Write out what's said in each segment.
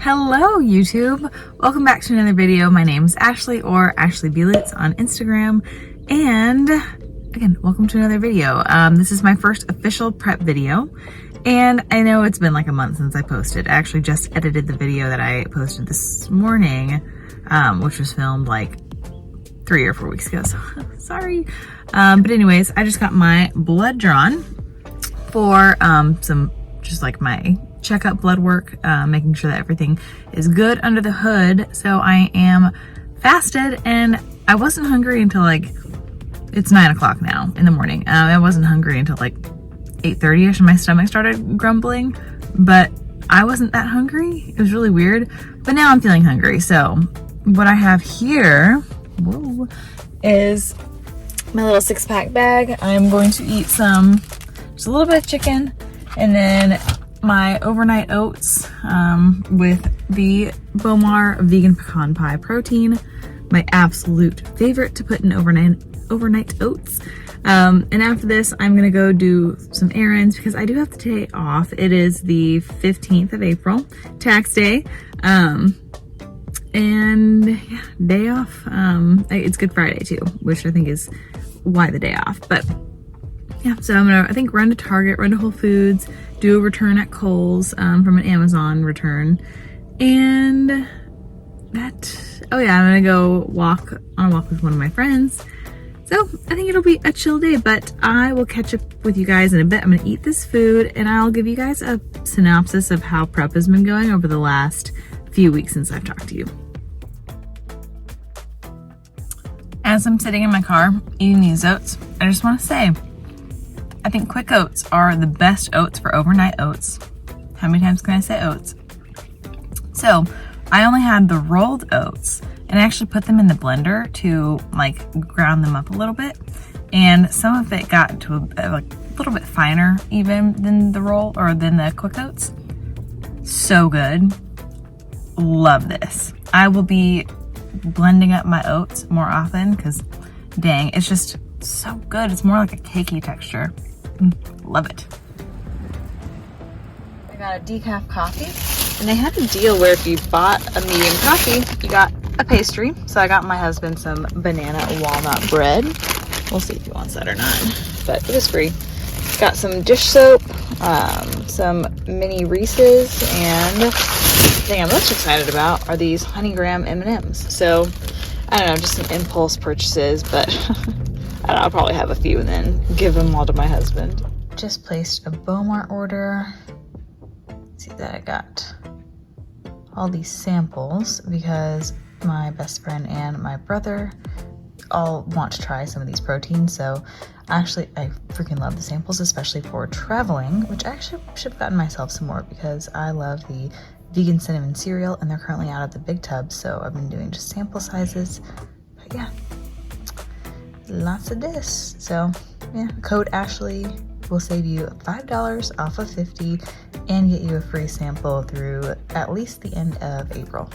Hello YouTube! Welcome back to another video. My name is Ashley, or Ashley Belitz on Instagram, and again, welcome to another video. This is my first official prep video, and I know it's been like a month since I posted. I actually just edited the video that I posted this morning, which was filmed like 3 or 4 weeks ago, so sorry. But anyways, I just got my blood drawn for some, just like my checkup blood work, making sure that everything is good under the hood. So I am fasted, and I wasn't hungry until like, it's 9 o'clock now in the morning. I wasn't hungry until like 8:30ish, and my stomach started grumbling, but I wasn't that hungry. It was really weird, but now I'm feeling hungry. So what I have here, whoa, is my little 6-pack bag. I'm going to eat just a little bit of chicken, and then my overnight oats with the Bomar vegan pecan pie protein, my absolute favorite to put in overnight oats. And after this, I'm gonna go do some errands because I do have the day off. It is the 15th of April, tax day. And yeah, day off. It's Good Friday too, which I think is why the day off. But yeah, so I'm gonna, I think, run to Target, run to Whole Foods, do a return at Kohl's from an Amazon return, and oh yeah, I'm gonna go on a walk with one of my friends. So I think it'll be a chill day, but I will catch up with you guys in a bit. I'm gonna eat this food, and I'll give you guys a synopsis of how prep has been going over the last few weeks since I've talked to you. As I'm sitting in my car eating these oats, I just want to say, I think quick oats are the best oats for overnight oats. How many times can I say oats? So I only had the rolled oats, and I actually put them in the blender to like ground them up a little bit. And some of it got to a little bit finer even than the roll or than the quick oats. So good. Love this. I will be blending up my oats more often because dang, it's just so good. It's more like a cakey texture. Love it. I got a decaf coffee, and they had a deal where if you bought a medium coffee, you got a pastry. So I got my husband some banana walnut bread. We'll see if he wants that or not, but it was free. Got some dish soap, some mini Reese's, and the thing I'm most excited about are these honey graham M&Ms. So I don't know, just some impulse purchases, but I don't know, I'll probably have a few and then give them all to my husband. Just placed a Bomar order. See that I got all these samples because my best friend and my brother all want to try some of these proteins. So actually, I freaking love the samples, especially for traveling, which I actually should have gotten myself some more because I love the vegan cinnamon cereal, and they're currently out of the big tubs. So I've been doing just sample sizes, but yeah, lots of this. So yeah, code Ashley will save you $5 off of $50 and get you a free sample through at least the end of April.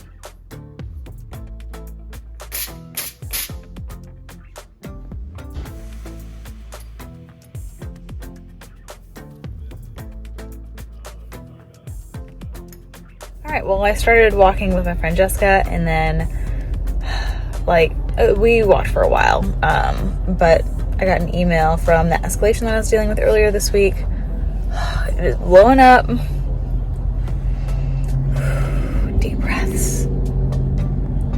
All right, well, I started walking with my friend Jessica, and then we walked for a while, but I got an email from that escalation that I was dealing with earlier this week. It is blowing up. Deep breaths.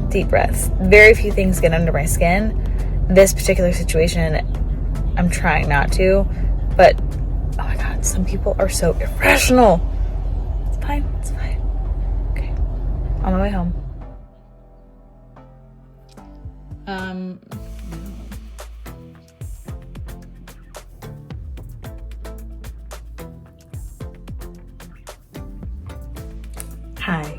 Deep breaths. Very few things get under my skin. This particular situation, I'm trying not to, but oh my God, some people are so irrational. It's fine, it's fine. Okay, on my way home. Hi.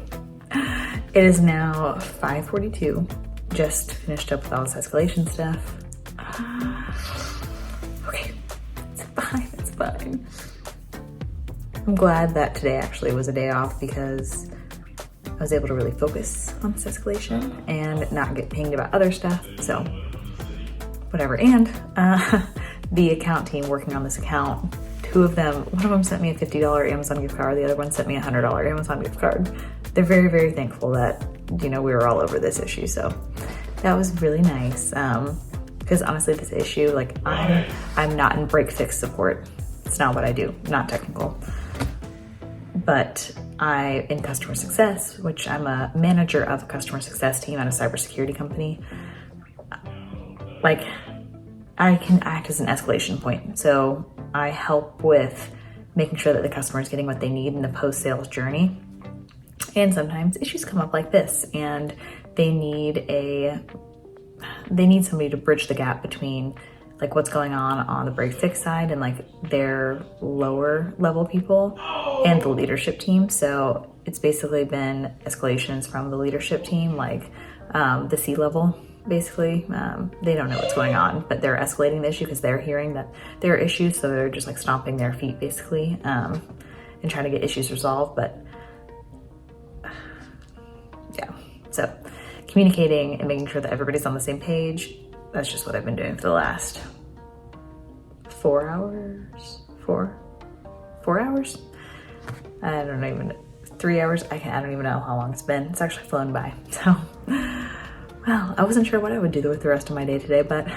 It is now 5:42. Just finished up with all this escalation stuff. Okay, it's fine, it's fine. I'm glad that today actually was a day off because I was able to really focus on this escalation and not get pinged about other stuff, so whatever. And the account team working on this account, one of them sent me a $50 Amazon gift card, the other one sent me a $100 Amazon gift card they're very, very thankful that, you know, we were all over this issue. So that was really nice. Because honestly, this issue, like I'm not in break fix support. It's not what I do, not technical. But in customer success, which I'm a manager of a customer success team at a cybersecurity company, like I can act as an escalation point. So I help with making sure that the customer is getting what they need in the post-sales journey. And sometimes issues come up like this, and they need somebody to bridge the gap between like what's going on the break fix side and like their lower level people and the leadership team. So it's basically been escalations from the leadership team, like the C level, basically. They don't know what's going on, but they're escalating the issue because they're hearing that there are issues. So they're just like stomping their feet basically and trying to get issues resolved. But yeah, so communicating and making sure that everybody's on the same page. That's just what I've been doing for the last 4 hours, 4 hours. I don't even, 3 hours. I don't even know how long it's been. It's actually flown by. So, well, I wasn't sure what I would do with the rest of my day today, but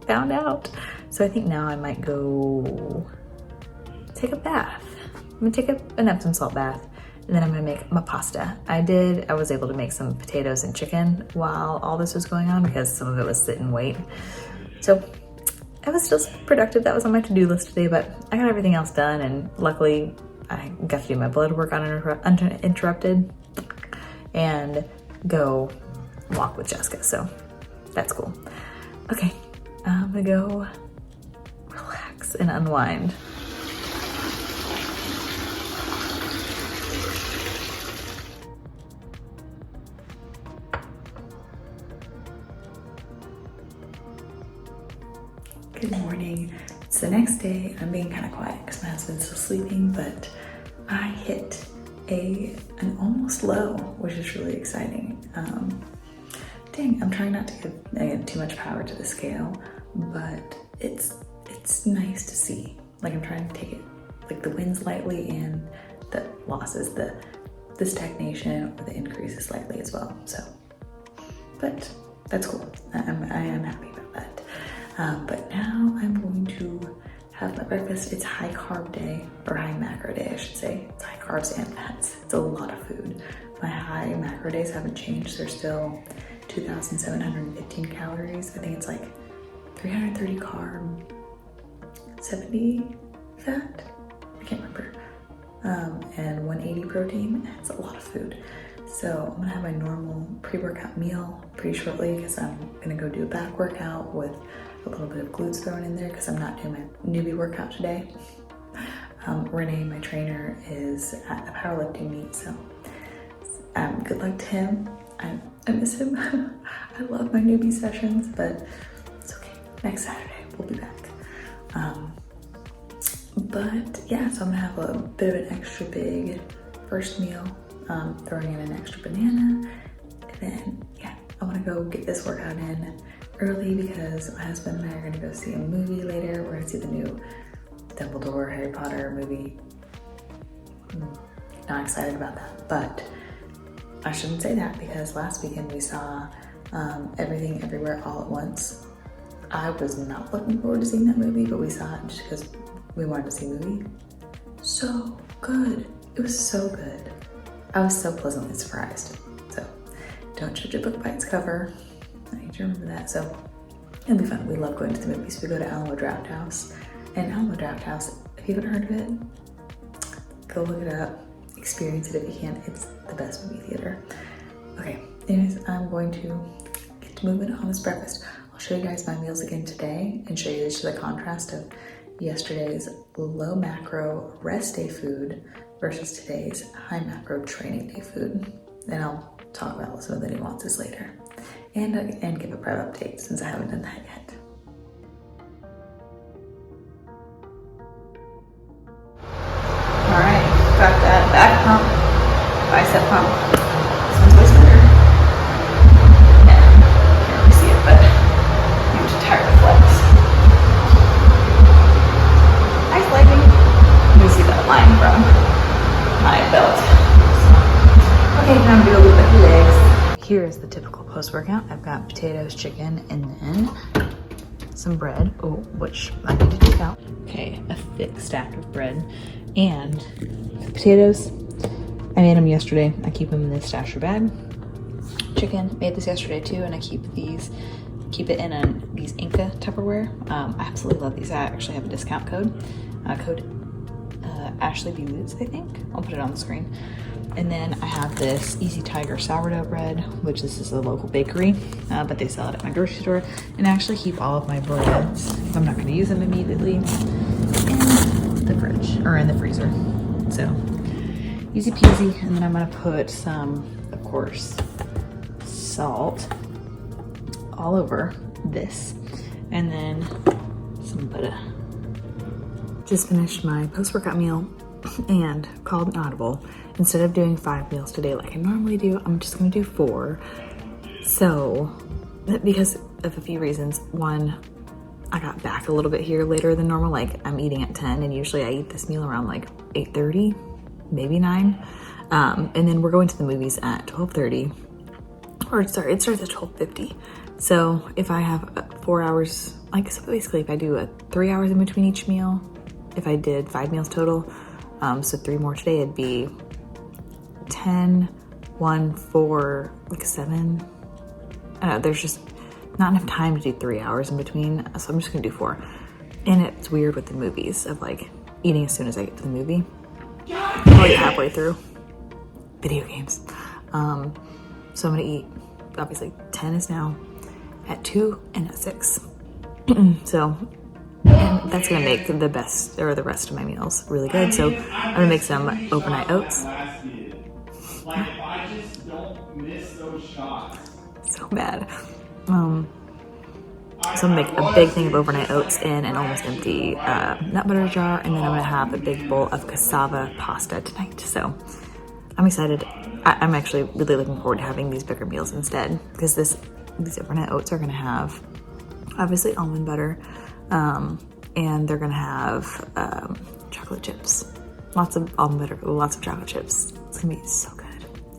found out. So I think now I might go take a bath. I'm gonna take an Epsom salt bath. And then I'm gonna make my pasta. I was able to make some potatoes and chicken while all this was going on because some of it was sit and wait. So I was still productive. That was on my to-do list today, but I got everything else done, and luckily I got to do my blood work uninterrupted and go walk with Jessica, so that's cool. Okay, I'm gonna go relax and unwind. Good morning. It's the next day. I'm being kind of quiet because my husband's still sleeping, but I hit an almost low, which is really exciting. Dang, I'm trying not to give too much power to the scale, but it's nice to see. Like I'm trying to take it, like the wins lightly and the losses, the stagnation or the increases lightly as well. So, but that's cool. I am happy about that. But now I'm going to have my breakfast. It's high carb day, or high macro day, I should say. It's high carbs and fats. It's a lot of food. My high macro days haven't changed. They're still 2,715 calories. I think it's like 330 carb, 70 fat. I can't remember. And 180 protein. It's a lot of food. So I'm gonna have my normal pre-workout meal pretty shortly because I'm gonna go do a back workout with a little bit of glutes thrown in there because I'm not doing my newbie workout today. Renee, my trainer, is at a powerlifting meet, so good luck to him. I miss him. I love my newbie sessions, but it's okay. Next Saturday, we'll be back. But yeah, so I'm gonna have a bit of an extra big first meal, throwing in an extra banana, and then yeah, I wanna go get this workout in early because my husband and I are gonna go see a movie later. We're gonna see the new Dumbledore Harry Potter movie. Not excited about that, but I shouldn't say that because last weekend we saw Everything Everywhere All at Once. I was not looking forward to seeing that movie, but we saw it just because we wanted to see a movie. So good. It was so good. I was so pleasantly surprised. So don't judge a book by its cover. I need to remember that. So it'll be fun. We love going to the movies. We go to Alamo Draft House. And Alamo Draft House, if you haven't heard of it, go look it up. Experience it if you can. It's the best movie theater. Okay, anyways, I'm going to get to moving on this breakfast. I'll show you guys my meals again today and show you just the contrast of yesterday's low macro rest day food versus today's high macro training day food. Then I'll talk about some of the nuances later and give a prep update since I haven't done that yet. All right, got that back pump, bicep pump. This one's way smoother. Yeah, can't really see it, but I'm too tired to flex. Nice lighting. You can see that line from my belt. So, now I'm doing a little bit of legs. Here is the typical post-workout. I've got potatoes, chicken, and then some bread, which I need to take out. Okay, a thick stack of bread and potatoes. I made them yesterday. I keep them in this stasher bag. Chicken, made this yesterday too, and I keep it in these Inca Tupperware. I absolutely love these. I actually have a discount code. Ashley B. Woods, I think. I'll put it on the screen. And then I have this Easy Tiger sourdough bread, which this is a local bakery, but they sell it at my grocery store. And I actually keep all of my breads, if I'm not going to use them immediately, in the fridge or in the freezer. So easy peasy. And then I'm going to put some, of course, salt all over this, and then some butter. Just finished my post-workout meal and called an audible. Instead of doing 5 meals today like I normally do, I'm just gonna do 4. So, because of a few reasons. One, I got back a little bit here later than normal. Like, I'm eating at 10, and usually I eat this meal around like 8:30, maybe 9. And then we're going to the movies at 12:30. Or sorry, it starts at 12:50. So if I have 4 hours, like, so basically if I do 3 hours in between each meal, if I did 5 meals total, so 3 more today, it'd be 10, 1, 4, like 7. I don't know, there's just not enough time to do 3 hours in between, so I'm just gonna do 4. And it's weird with the movies of like eating as soon as I get to the movie, like halfway through. Video games. So I'm gonna eat, obviously 10 is now, at 2 and at 6. So, and that's gonna make the best, or the rest of my meals really good. So I'm gonna make some overnight oats. Like, if I just don't miss those shots. So bad. So I'm gonna make a big thing of overnight oats in an almost empty nut butter jar, and then I'm gonna have a big bowl of cassava pasta tonight. So I'm excited. I'm actually really looking forward to having these bigger meals instead, because these overnight oats are gonna have obviously almond butter, and they're gonna have chocolate chips. Lots of almond butter, lots of chocolate chips. It's gonna be so good.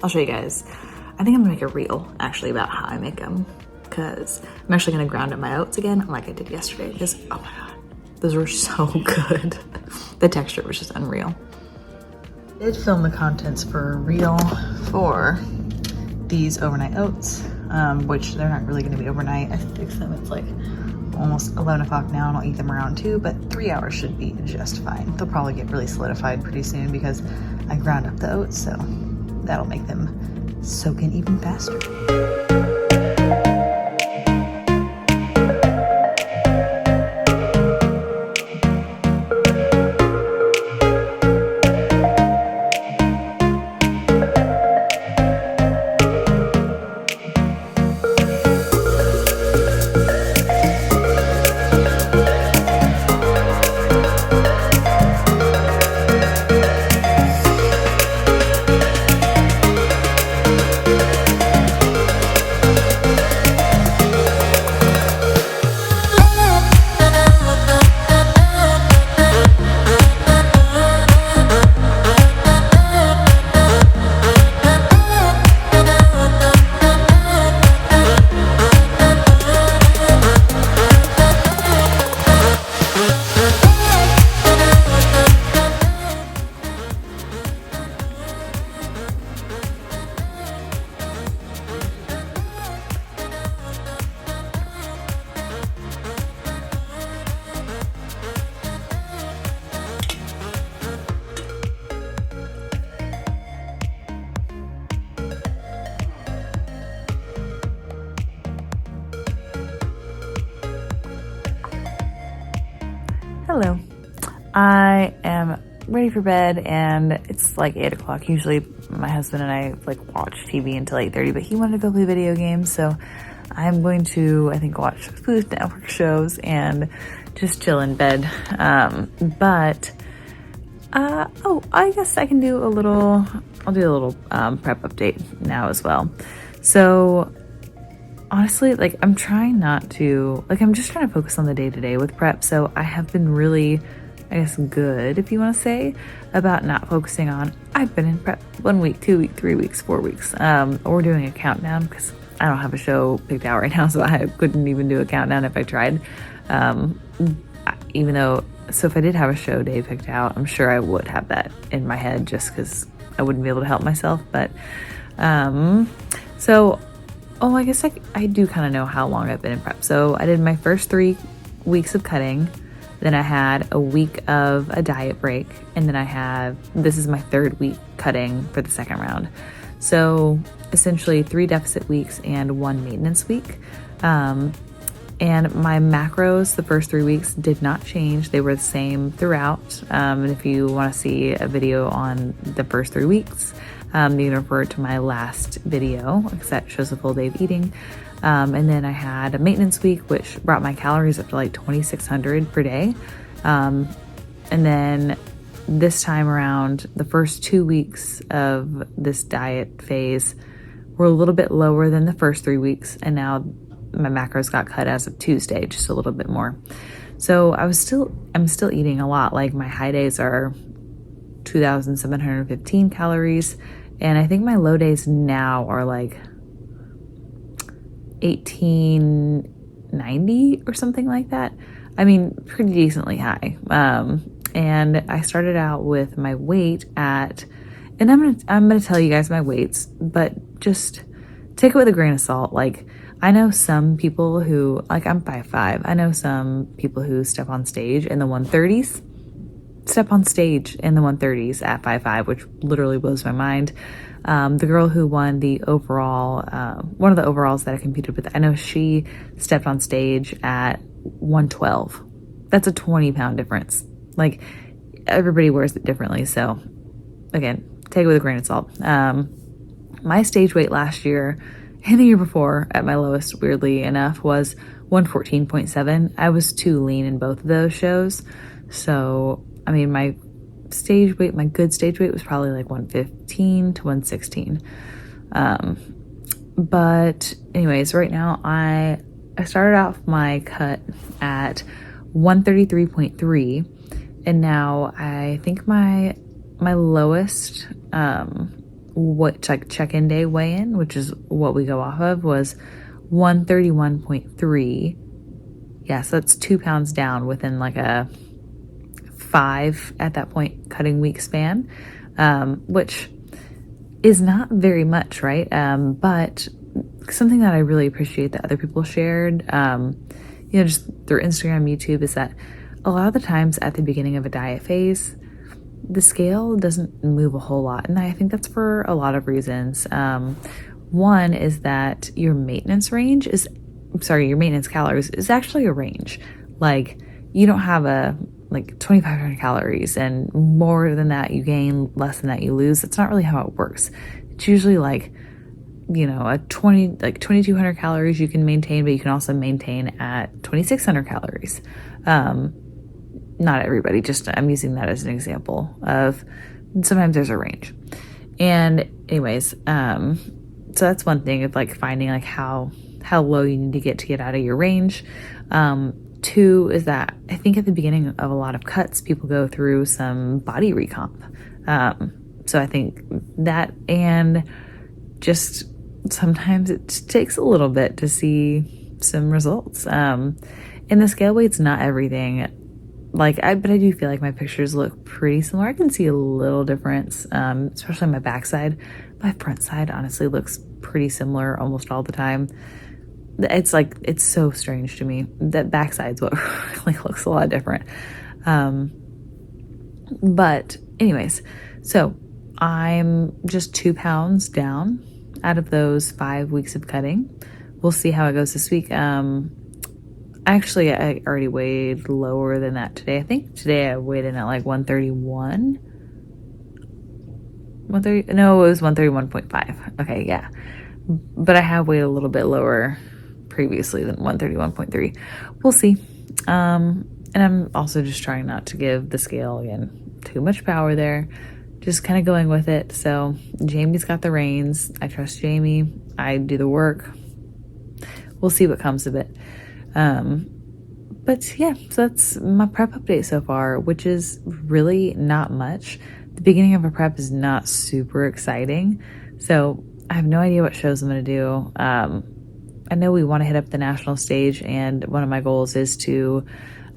I'll show you guys. I think I'm gonna make a reel actually about how I make them, because I'm actually gonna ground up my oats again like I did yesterday, because oh my god, those were so good. The texture was just unreal. I did film the contents for a reel for these overnight oats, which they're not really gonna be overnight. I fix them, it's like almost 11 o'clock now, and I'll eat them around 2, but 3 hours should be just fine. They'll probably get really solidified pretty soon because I ground up the oats, so that'll make them soak in even faster. Hello. I am ready for bed, and it's like 8 o'clock. Usually my husband and I like watch TV until 8:30, but he wanted to go play video games, so I'm going to, I think, watch Food Network shows and just chill in bed. I guess I can do a little, I'll do a little prep update now as well. So honestly, like, I'm trying not to, like, I'm just trying to focus on the day-to-day with prep. So I have been really I guess, good, if you want to say, about not focusing on, I've been in prep 1 week, 2 weeks, 3 weeks, 4 weeks, or doing a countdown, because I don't have a show picked out right now, so I couldn't even do a countdown if I tried. Even though, so if I did have a show day picked out, I'm sure I would have that in my head just because I wouldn't be able to help myself. But, I guess I do kind of know how long I've been in prep. So I did my first 3 weeks of cutting. Then I had a week of a diet break, and then this is my 3rd week cutting for the 2nd round. So essentially 3 deficit weeks and 1 maintenance week. And my macros the first 3 weeks did not change. They were the same throughout. And if you want to see a video on the first 3 weeks, you can refer to my last video, because that shows a full day of eating. And then I had a maintenance week, which brought my calories up to like 2,600 per day. And then this time around, the first 2 weeks of this diet phase were a little bit lower than the first 3 weeks. And now my macros got cut as of Tuesday, just a little bit more. So I'm still eating a lot. Like my high days are 2,715 calories. And I think my low days now are like 1,890 or something like that. I mean, pretty decently high. And I started out with my weight at, and I'm gonna tell you guys my weights, but just take it with a grain of salt. Like, I know some people who, like, I'm 5'5". I know some people who step on stage in the 130s, at 5'5", which literally blows my mind. The girl who won the overall, one of the overalls that I competed with, I know she stepped on stage at 112. That's a 20-pound difference. Like, everybody wears it differently. So again, take it with a grain of salt. My stage weight last year and the year before at my lowest, weirdly enough, was 114.7. I was too lean in both of those shows. So, I mean, my good stage weight was probably like 115 to 116. But anyways, right now I started off my cut at 133.3, and now I think my lowest check-in day weigh-in, which is what we go off of, was 131.3. Yeah, so that's 2 pounds down within like a 5 at that point cutting week span, which is not very much, right? But something that I really appreciate that other people shared, just through Instagram, YouTube, is that a lot of the times at the beginning of a diet phase, the scale doesn't move a whole lot. And I think that's for a lot of reasons. One is that your maintenance calories is actually a range. Like, you don't have a 2,500 calories, and more than that you gain, less than that you lose. That's not really how it works. It's usually a 2,200 calories you can maintain, but you can also maintain at 2,600 calories. Not everybody, just I'm using that as an example of sometimes there's a range. And anyways, so that's one thing of finding how low you need to get out of your range. 2 is that I think at the beginning of a lot of cuts, people go through some body recomp. So I think that, and just sometimes it takes a little bit to see some results. And the scale weight's not everything. But I do feel like my pictures look pretty similar. I can see a little difference, especially on my backside. My front side honestly looks pretty similar almost all the time. It's so strange to me that backside's what really looks a lot different. But anyways, so I'm just 2 pounds down out of those 5 weeks of cutting. We'll see how it goes this week. Actually, I already weighed lower than that today. I think today I weighed in at 131. No, it was 131.5. Okay, yeah. But I have weighed a little bit lower previously than 131.3. We'll see. And I'm also just trying not to give the scale, again, too much power there. Just kind of going with it. So Jamie's got the reins. I trust Jamie. I do the work. We'll see what comes of it. But yeah, so that's my prep update so far, which is really not much. The beginning of a prep is not super exciting, so I have no idea what shows I'm going to do. I know we want to hit up the national stage, and one of my goals is to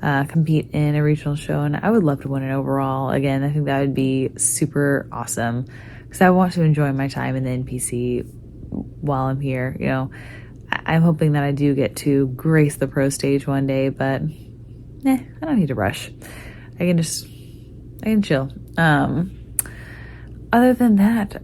compete in a regional show, and I would love to win it overall. Again, I think that would be super awesome because I want to enjoy my time in the NPC while I'm here. You know, I'm hoping that I do get to grace the pro stage one day, but I don't need to rush. I can chill. Other than that,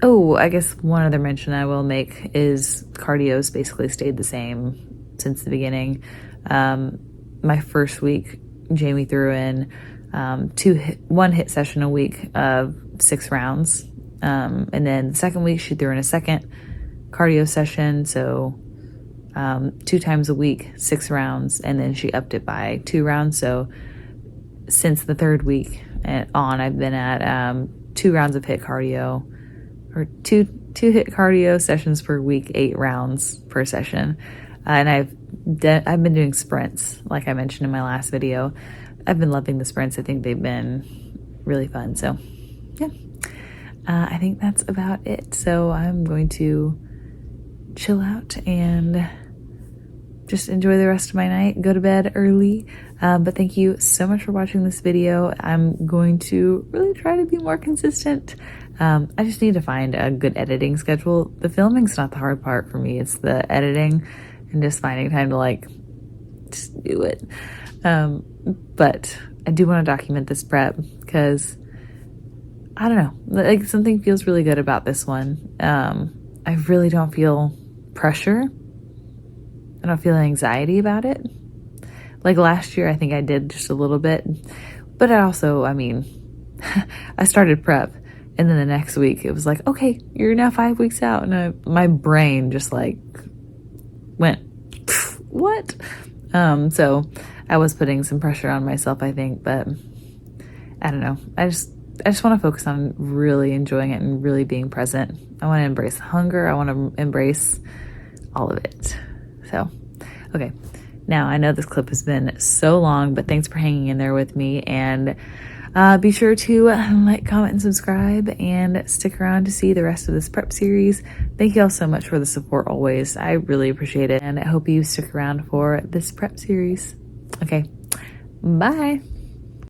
oh, I guess one other mention I will make is cardio's basically stayed the same since the beginning. My first week, Jamie threw in one hit session a week of 6 rounds. And then the second week, she threw in a second cardio session, so 2 times a week, 6 rounds, and then she upped it by 2 rounds. So since the third week on, I've been at 2 rounds of hit cardio, or two hit cardio sessions per week, 8 rounds per session. And I've been doing sprints, like I mentioned in my last video. I've been loving the sprints. I think they've been really fun. So yeah, I think that's about it. So I'm going to chill out and just enjoy the rest of my night, go to bed early. But thank you so much for watching this video. I'm going to really try to be more consistent. I just need to find a good editing schedule. The filming's not the hard part for me. It's the editing and just finding time to just do it. But I do want to document this prep because I don't know, something feels really good about this one. I really don't feel pressure. I don't feel anxiety about it. Like last year, I think I did just a little bit, but I also, I started prep, and then the next week it was like, okay, you're now 5 weeks out, and my brain just went, what? So I was putting some pressure on myself, I think, but I don't know. I just want to focus on really enjoying it and really being present. I want to embrace hunger. I want to embrace all of it. So, okay. Now, I know this clip has been so long, but thanks for hanging in there with me. And be sure to like, comment, and subscribe, and stick around to see the rest of this prep series. Thank you all so much for the support always. I really appreciate it. And I hope you stick around for this prep series. Okay. Bye.